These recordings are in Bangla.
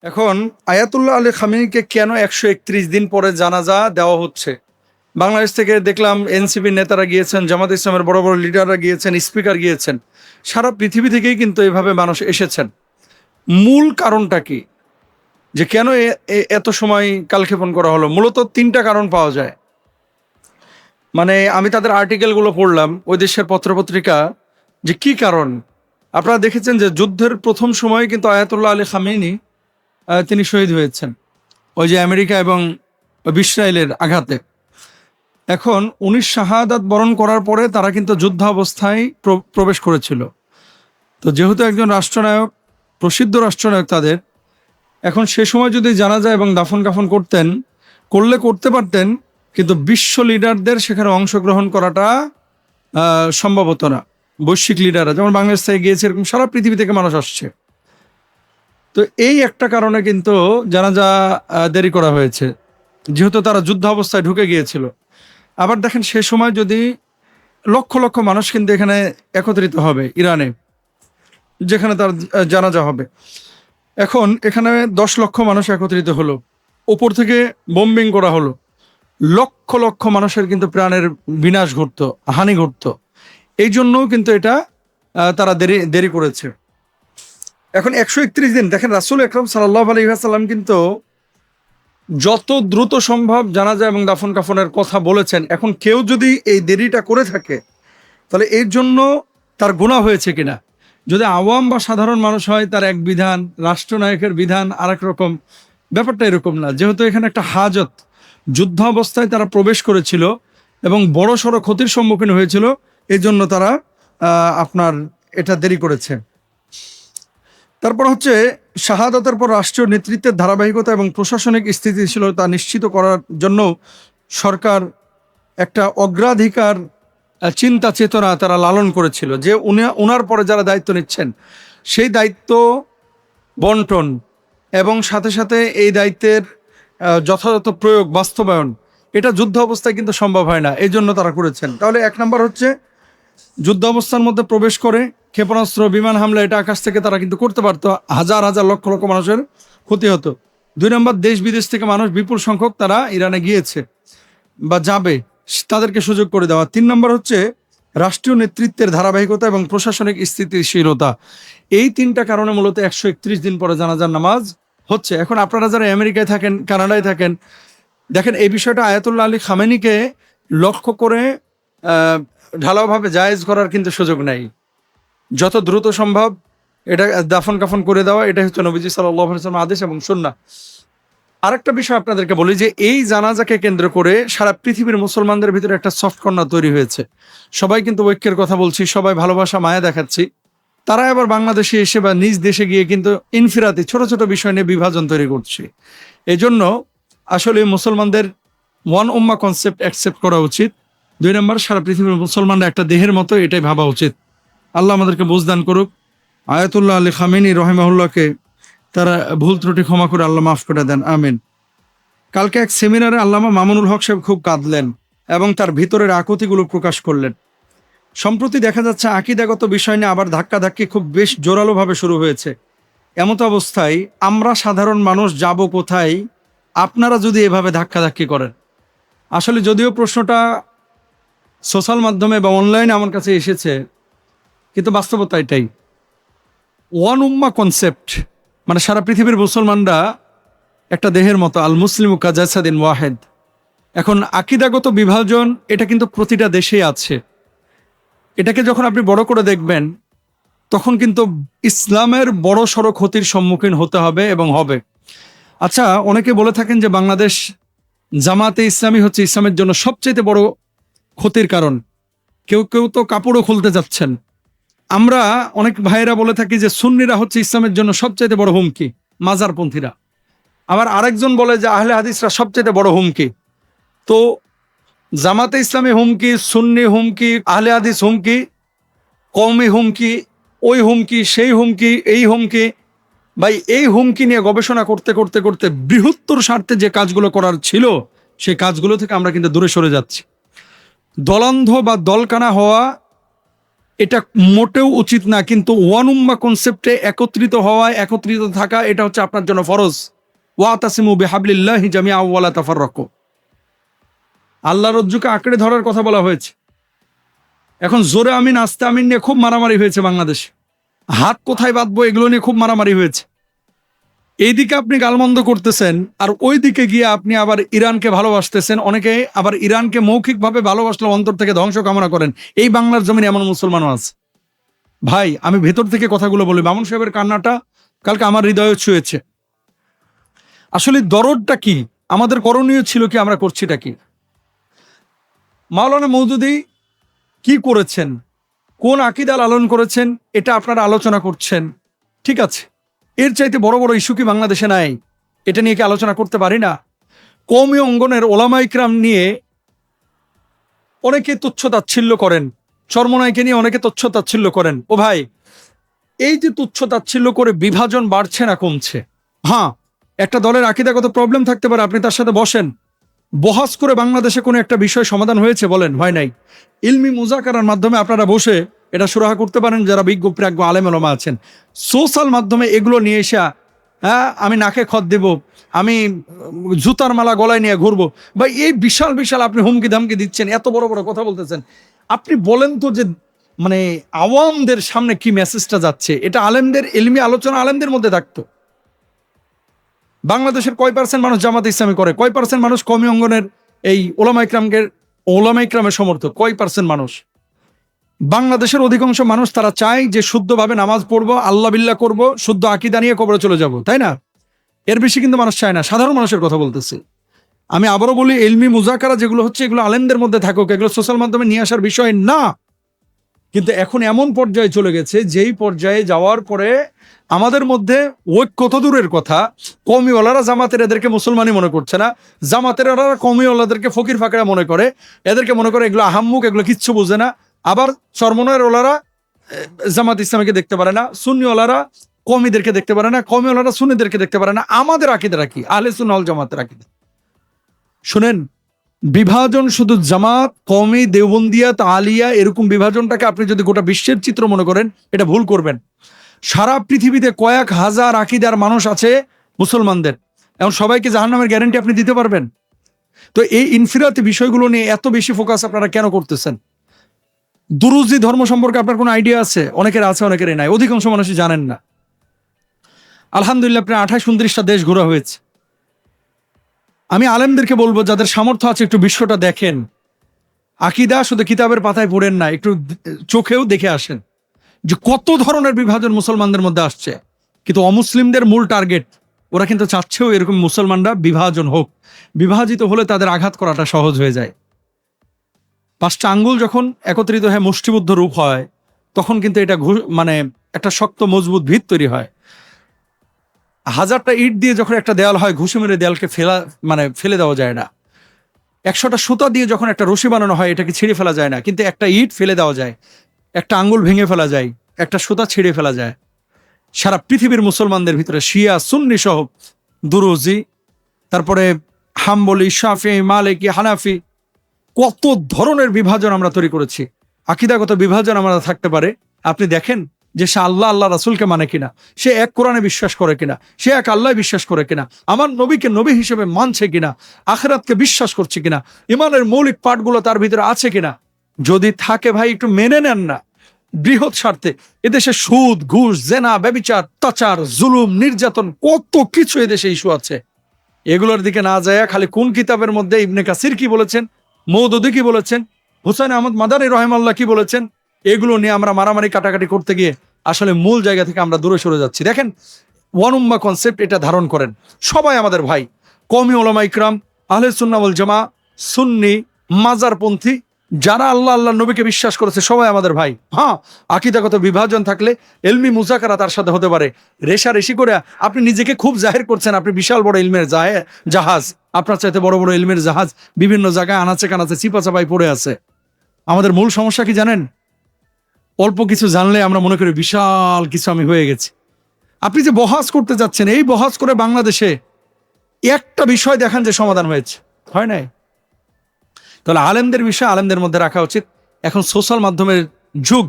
এখন আয়াতুল্লাহ আলী খামেনিকে কেন ১৩১ দিন পরে জানাজা দেওয়া হচ্ছে? বাংলাদেশ থেকে দেখলাম এনসিপি নেতারা গিয়েছেন, জামাত ইসলামের বড় বড় লিডাররা গিয়েছেন, স্পিকার গিয়েছেন। সারা পৃথিবী থেকেই কিন্তু এভাবে মানুষ এসেছেন। মূল কারণটা কি, যে কেন এত সময় কালক্ষেপণ করা হলো? মূলত ৩টা কারণ পাওয়া যায়। মানে আমি তাদের আর্টিকেলগুলো পড়লাম, ওই দেশের পত্রপত্রিকা, যে কি কারণ। আপনারা দেখেছেন যে যুদ্ধের প্রথম সময়ে কিন্তু আয়াতুল্লাহ আলী খামেনি তিনি শহীদ হয়েছেন ওই যে আমেরিকা এবং ইসরায়েলের আঘাতে। এখন উনি শাহাদাত বরণ করার পরে তারা কিন্তু যুদ্ধাবস্থায় প্রবেশ করেছিল। তো যেহেতু একজন রাষ্ট্রনায়ক, প্রসিদ্ধ রাষ্ট্রনায়ক তাদের, এখন সে সময় যদি জানাজা এবং দাফন কাফন করতে পারতেন, কিন্তু বিশ্ব লিডারদের সেখানে অংশগ্রহণ করাটা সম্ভব হতো না। বৈশ্বিক লিডাররা যেমন বাংলাদেশ থেকে গিয়েছে, এরকম সারা পৃথিবী থেকে মানুষ আসছে। তো এই একটা কারণে কিন্তু জানাজা দেরি করা হয়েছে, যেহেতু তারা যুদ্ধ অবস্থায় ঢুকে গিয়েছিল। আবার দেখেন, সে সময় যদি লক্ষ লক্ষ মানুষ কিন্তু এখানে একত্রিত হবে ইরানে, যেখানে তার জানাজা হবে। এখন এখানে ১০ লক্ষ মানুষ একত্রিত হলো, উপর থেকে বোম্বিং করা হলো, লক্ষ লক্ষ মানুষের কিন্তু প্রাণের বিনাশ ঘটতো, হানি ঘটতো। এই জন্যও কিন্তু এটা তারা দেরি করেছে। এখন ১৩১ দিন দেখেন, রাসূল আকরাম সাল্লাল্লাহু আলাইহি ওয়াসাল্লাম কিন্তু যত দ্রুত সম্ভব জানাজা এবং দাফন কাফনের কথা বলেছেন। এখন কেউ যদি এই দেরিটা করে থাকে, তাহলে এর জন্য তার গুনাহ হয়েছে কিনা। যদি আওয়াম বা সাধারণ মানুষ হয়, তার এক বিধান, রাষ্ট্রনায়কের বিধান আরেক রকম। ব্যাপারটা এরকম না। যেহেতু এখানে একটা হাজত, যুদ্ধ অবস্থায় তারা প্রবেশ করেছিল এবং বড় সড়ো ক্ষতির সম্মুখীন হয়েছিল, এই জন্য তারা আপনার এটা দেরি করেছে। তারপর হচ্ছে, শাহাদাতের পর রাষ্ট্রীয় নেতৃত্বের ধারাবাহিকতা এবং প্রশাসনিক স্থিতিশীলতা নিশ্চিত করার জন্য সরকার একটা অগ্রাধিকার চিন্তা চেতনা তারা লালন করেছিল, যে উনার পরে যারা দায়িত্ব নিচ্ছেন সেই দায়িত্ব বন্টন এবং সাথে সাথে এই দায়িত্বের যথাযথ প্রয়োগ, বাস্তবায়ন, এটা যুদ্ধ অবস্থায় কিন্তু সম্ভব হয় না। এই জন্য তারা করেছেন। তাহলে ১ নম্বর হচ্ছে, যুদ্ধ অবস্থার মধ্যে প্রবেশ করে ক্ষেপণাস্ত্র, বিমান হামলা, এটা আকাশ থেকে তারা কিন্তু করতে পারতো, হাজার হাজার লক্ষ লক্ষ মানুষের ক্ষতি হতো। ২ নম্বর, দেশ বিদেশ থেকে মানুষ বিপুল সংখ্যক তারা ইরানে গিয়েছে বা যাবে, তাদেরকে সুযোগ করে দেওয়া। ৩ নম্বর হচ্ছে রাষ্ট্রীয় নেতৃত্বের ধারাবাহিকতা এবং প্রশাসনিক স্থিতিশীলতা। এই ৩টা কারণে মূলত ১৩১ দিন পরে জানাজার নামাজ হচ্ছে। এখন আপনারা যারা আমেরিকায় থাকেন, কানাডায় থাকেন, দেখেন এই বিষয়টা আয়াতুল্লাহ আলী খামেনিকে লক্ষ্য করে ঢালাওভাবে জায়েজ করার কিন্তু সুযোগ নাই। যত দ্রুত সম্ভব এটা দাফন কাফন করে দেওয়া, এটা হচ্ছে নবীজি সাল্লাল্লাহু আলাইহি ওয়াসাল্লামের আদেশ এবং সুন্নাহ। আরেকটা বিষয় আপনাদেরকে বলি, যে এই জানাজাকে কেন্দ্র করে সারা পৃথিবীর মুসলমানদের ভিতরে একটা সফট কর্নার তৈরি হয়েছে। সবাই কিন্তু ঐক্যের কথা বলছি, সবাই ভালোবাসা মায়া দেখাচ্ছি। তারা এবার বাংলাদেশে এসে বা নিজ দেশে গিয়ে কিন্তু ইনফিরাতি ছোট ছোট বিষয় নিয়ে বিভাজন তৈরি করছে। এজন্য আসলে মুসলমানদের ওয়ান উম্মাহ কনসেপ্ট অ্যাকসেপ্ট করা উচিত। ২ নম্বর, সারা পৃথিবীর মুসলমানরা একটা দেহের মতো, এটাই ভাবা উচিত। আল্লাহ আমাদেরকে বুঝদান করুক। আয়াতুল্লাহ আলী খামেনি রহিমাহুল্লাহকে তারা ভুল ত্রুটি ক্ষমা করে আল্লাহ মাফ করে দেন, আমিন। কালকে এক সেমিনারে আল্লামা মামুনুল হক সাহেব খুব কাঁদলেন এবং তার ভিতরের আকুতিগুলো প্রকাশ করলেন। সম্প্রতি দেখা যাচ্ছে আকীদাগত বিষয় নিয়ে আবার ধাক্কাধাক্কি খুব বেশ জোরালোভাবে শুরু হয়েছে। এমত অবস্থায় আমরা সাধারণ মানুষ যাব কোথায়, আপনারা যদি এভাবে ধাক্কাধাক্কি করেন? আসলে যদিও প্রশ্নটা সোশ্যাল মাধ্যমে বা অনলাইনে আমার কাছে এসেছে, কিন্তু বাস্তবতা এটাই। ওয়ান উম্মাহ কনসেপ্ট মানে সারা পৃথিবীর মুসলমানরা একটা দেহের মতো, আল মুসলিমু কাজাসাদিন ওয়াহেদ। এখন আকীদাগত বিভাজন, এটা কিন্তু প্রতিটা দেশেই আছে। এটাকে যখন আপনি বড় করে দেখবেন, তখন কিন্তু ইসলামের বড় সড়ো ক্ষতির সম্মুখীন হতে হবে এবং হবে। আচ্ছা, অনেকে বলে থাকেন যে বাংলাদেশ জামাতে ইসলামী হচ্ছে ইসলামের জন্য সবচেয়ে বড় ক্ষতির কারণ। কেউ কেউ তো কাপড়ও খুলতে যাচ্ছেন। আমরা অনেক ভাইয়েরা বলে থাকি যে সুন্নিরা হচ্ছে ইসলামের জন্য সবচেয়ে বড় হুমকি, মাজারপন্থীরা। আবার আরেকজন বলে যে আহলে হাদিসরা সবচেয়ে বড় হুমকি। তো জামাতে ইসলামী হুমকি, সুন্নি হুমকি, আহলে হাদিস হুমকি, কওমি হুমকি, ওই হুমকি, সেই হুমকি, এই হুমকি। ভাই, এই হুমকি নিয়ে গবেষণা করতে করতে করতে বৃহত্তর স্বার্থে যে কাজগুলো করার ছিল, সেই কাজগুলো থেকে আমরা কিন্তু দূরে সরে যাচ্ছি। দলান্ধ বা দলকানা হওয়া, এটা মোটেও উচিত না, কিন্তু ওয়ান উম্মাহ কনসেপ্টে একত্রিত হওয়া, একত্রিত থাকা, এটা হচ্ছে আপনার জন্য ফরজ। ওয়াতাসিমু বিহাবলিল্লাহি জামিআ ওয়া লা তাফাররাকু। আল্লাহর রজ্জুকে আঁকড়ে ধরার কথা বলা হয়েছে। এখন জোরে আমিন আস্তে আমিন নিয়ে খুব মারামারি হয়েছে বাংলাদেশে, হাত কোথায় বাঁধবো এগুলো নিয়ে খুব মারামারি হয়েছে। এইদিকে আপনি গালমন্দ করতেছেন, আর ওই দিকে গিয়ে আপনি আবার ইরানকে ভালোবাসতেছেন। অনেকে আবার ইরানকে মৌখিকভাবে ভালোবাসলে অন্তর থেকে ধ্বংস কামনা করেন। এই বাংলার জমিনে এমন মুসলমানও আছে। ভাই, আমি ভেতর থেকে কথাগুলো বলি, মামুন সাহেবের কান্নাটা কালকে আমার হৃদয়ে ছুঁয়েছে। আসলে দরদটা কি, আমাদের করণীয় ছিল কি, আমরা করছিটা কি? মাওলানা মওদুদী কি করেছেন, কোন আকীদা লালন করেছেন, এটা আপনারা আলোচনা করছেন, ঠিক আছে। এর চাইতে বড় বড় ইস্যু কি বাংলাদেশে নাই? এটা নিয়ে কি আলোচনা করতে পারি না? কওমি অঙ্গনের ওলামা ইকরাম নিয়ে অনেকে তুচ্ছ-তাচ্ছিল্য করেন, চরমোনাইকে নিয়ে অনেকে তুচ্ছ-তাচ্ছিল্য করেন। ও ভাই, এই যে তুচ্ছ-তাচ্ছিল্য করে বিভাজন বাড়ছে না কমছে? হ্যাঁ, একটা দলের আকীদাগত প্রবলেম থাকতে পারে, আপনি তার সাথে বসেন, বহাস করে বাংলাদেশে কোনো একটা বিষয় সমাধান হয়েছে বলেন, হয় নাই? ইলমি মুজাকারার মাধ্যমে আপনারা বসে এটা সুরাহা করতে পারেন, যারা বিজ্ঞ প্রাজ্ঞ আলেম ওলামা আছেন। সোশ্যাল মাধ্যমে এগুলো নিয়ে এসে, হ্যাঁ আমি নাকে খত দেব, আমি জুতার মালা গলায় নিয়ে ঘুরবো, বা এই বিশাল বিশাল আপনি হুমকি ধামকি দিচ্ছেন, এত বড় বড় কথা বলতেছেন, আপনি বলেন তো যে মানে আওয়ামদের সামনে কি মেসেজটা যাচ্ছে? এটা আলেমদের ইলমি আলোচনা আলেমদের মধ্যে থাকতো। বাংলাদেশের কয় পার্সেন্ট মানুষ জামাত ইসলামী করে? কয় পার্সেন্ট মানুষ কওমি অঙ্গনের এই ওলামা ইকরামের সমর্থক? কয় পার্সেন্ট মানুষ? বাংলাদেশের অধিকাংশ মানুষ তারা চায় যে শুদ্ধভাবে নামাজ পড়বো, আল্লাহ বিল্লাহ করবো, শুদ্ধ আকীদা নিয়ে কবরে চলে যাব, তাই না? এর বেশি কিন্তু মানুষ চায় না। সাধারণ মানুষের কথা বলতেছি আমি। আবারও বলি, ইলমি মুজাকারা যেগুলো হচ্ছে এগুলো আলেমদের মধ্যে থাকুক, এগুলো সোশ্যাল মাধ্যমে নিয়ে আসার বিষয় না। কিন্তু এখন এমন পর্যায়ে চলে গেছে, যেই পর্যায়ে যাওয়ার পরে আমাদের মধ্যে ঐক্য কত দূরের কথা, কওমিওয়ালারা জামাতের এদেরকে মুসলমানই মনে করছে না, জামাতের কওমিওয়ালাদেরকে ফকির ফাঁকড়া মনে করে, এদেরকে মনে করে এগুলো আহাম্মুক, এগুলো কিচ্ছু বোঝে না। আবার চরমনের ওলারা জামাত ইসলামীকে দেখতে পারে না, সুন্নিওয়ালারা কওমিদেরকে দেখতে পারে না, কওমিওয়ালারা সুন্নিদেরকে দেখতে পারে না। আমাদের আকীদাটা কি? আহলে সুন্নাহ ওয়াল জামাতের আকীদা। শুনেন, বিভাজন শুধু জামাত, কওমি, দেওবন্দিয়া, আলিয়া এরকম বিভাজনটাকে আপনি যদি গোটা বিশ্বের চিত্র মনে করেন, এটা ভুল করবেন। সারা পৃথিবীতে কয়েক হাজার আকীদার মানুষ আছে মুসলমানদের, এখন সবাইকে জাহান্নামের গ্যারান্টি আপনি দিতে পারবেন? তো এই ইনফিরাতি বিষয়গুলো নিয়ে এত বেশি ফোকাস আপনারা কেন করতেছেন? দুরুজি ধর্ম সম্পর্কে আপনার কোনো আইডিয়া আছে? অনেকের আছে, অনেকেরই নাই, অধিকাংশ মানুষই জানেন না। আলহামদুলিল্লাহ, প্রায় 28-29টা দেশ ঘোরা হয়েছে। আমি আলেমদেরকে বলবো, যাদের সামর্থ্য আছে একটু বিশ্বটা দেখেন। আকীদা শুধু কিতাবের পাতায় পড়েন না, একটু চোখেও দেখে আসেন যে কত ধরনের বিভাজন মুসলমানদের মধ্যে আসছে। কিন্তু অমুসলিমদের মূল টার্গেট, ওরা কিন্তু চাচ্ছেও এরকম মুসলমানরা বিভাজন হোক। বিভাজিত হলে তাদের আঘাত করাটা সহজ হয়ে যায়। 5টা আঙ্গুল যখন একত্রিত হয়ে মুষ্টিবদ্ধ রূপ হয়, তখন কিন্তু এটা মানে একটা শক্ত মজবুত ভিত তৈরি হয়। 1000টা ইট দিয়ে যখন একটা দেয়াল হয়, ঘুষে মেরে দেয়ালকে ফেলে দেওয়া যায় না। 100টা সুতা দিয়ে যখন একটা রশি বানানো হয়, এটাকে ছিঁড়ে ফেলা যায় না, কিন্তু একটা ইট ফেলে দেওয়া যায়, একটা আঙ্গুল ভেঙে ফেলা যায়, একটা সুতা ছিঁড়ে ফেলা যায়। সারা পৃথিবীর মুসলমানদের ভিতরে শিয়া সুন্নি সহ দুরুজি, তারপরে হাম্বলি, শাফি, মালিকি, হানাফি, কত ধরনের বিভাজন আমরা তৈরি করেছি। আকীদাগত বিভাজন আমরা থাকতে পারে। আপনি দেখেন যে সে আল্লাহ রাসূলকে মানে কিনা, সে এক কোরআনে বিশ্বাস করে কিনা, সে এক আল্লাহ বিশ্বাস করে কিনা, আমার নবীকে নবী হিসেবে মানছে কিনা, আখিরাতকে বিশ্বাস করছে কিনা, ইমানের মৌলিক পাঠগুলো তার ভিতরে আছে কিনা। যদি থাকে ভাই, একটু মেনে নেন না। বৃহৎ স্বার্থে এদেশে সুদ, ঘুষ, জেনা, ব্যভিচার, অত্যাচার, জুলুম, নির্যাতন, কত কিছু এদেশে ইস্যু আছে। এগুলোর দিকে না যায় খালি কোন কিতাবের মধ্যে ইবনে কাসির কি বলেছেন, মওদুদী কি বলেছেন, হুসাইন আহমদ মাদানী রহিমাহুল্লাহ কি বলেছেন, এগুলো নিয়ে আমরা মারামারি কাটাকাটি করতে গিয়ে আসলে মূল জায়গা থেকে আমরা দূরে সরে যাচ্ছি। দেখেন, ওয়ান উম্মাহ কনসেপ্ট এটা ধারণ করেন। সবাই আমাদের ভাই। কওমি উলামা ইকরাম, আহলে সুন্নাহ ওয়াল জামাআহ, সুন্নি, মাজারপন্থী, যারা আল্লাহ নবীকে বিশ্বাস করেছে, সবাই আমাদের ভাই। হ্যাঁ, আকীদাগত বিভাজন থাকলে ইলমি মুজাকারা তার সাথে হতে পারে। রেশারেশি করে আপনি নিজেকে খুব জাহির করছেন, আপনি বিশাল বড় ইলমের জাহাজ, আপনার চাইতে বড় বড় ইলমের জাহাজ বিভিন্ন জায়গায় আনাচে কানাচে চিপাচাপাই পড়ে আছে। আমাদের মূল সমস্যা কি জানেন? অল্প কিছু জানলে আমরা মনে করি বিশাল কিছু আমি হয়ে গেছি। আপনি যে বহাস করতে যাচ্ছেন, এই বহাস করে বাংলাদেশে একটা বিষয় দেখান যে সমাধান হয়েছে, হয় নাই? তাহলে আলেমদের বিষয় আলেমদের মধ্যে রাখা উচিত। এখন সোশ্যাল মাধ্যমের যুগ,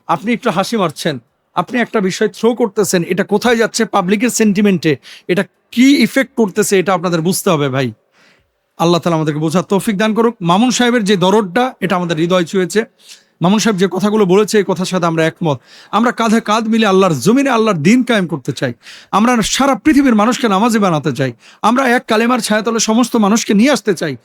আপনি একটু হাসি মারছেন, আপনি একটা বিষয় থ্রো করতেছেন, এটা কোথায় যাচ্ছে পাবলিকের সেন্টিমেন্টে, এটা কি ইফেক্ট করতেছে, এটা আপনাদের বুঝতে হবে ভাই। আল্লাহ তালা আমাদেরকে বোঝার তৌফিক দান করুক। মামুন সাহেবের যে দরদটা, এটা আমাদের হৃদয় ছুঁয়েছে। মামুন সাহেব যে কথাগুলো বলেছে, এই কথার সাথে আমরা একমত। আমরা কাঁধে কাঁধ মিলে আল্লাহর জমিনে আল্লাহর দিন কায়েম করতে চাই। আমরা সারা পৃথিবীর মানুষকে নামাজি বানাতে চাই। আমরা এক কালেমার ছায়াতলে সমস্ত মানুষকে নিয়ে আসতে চাই।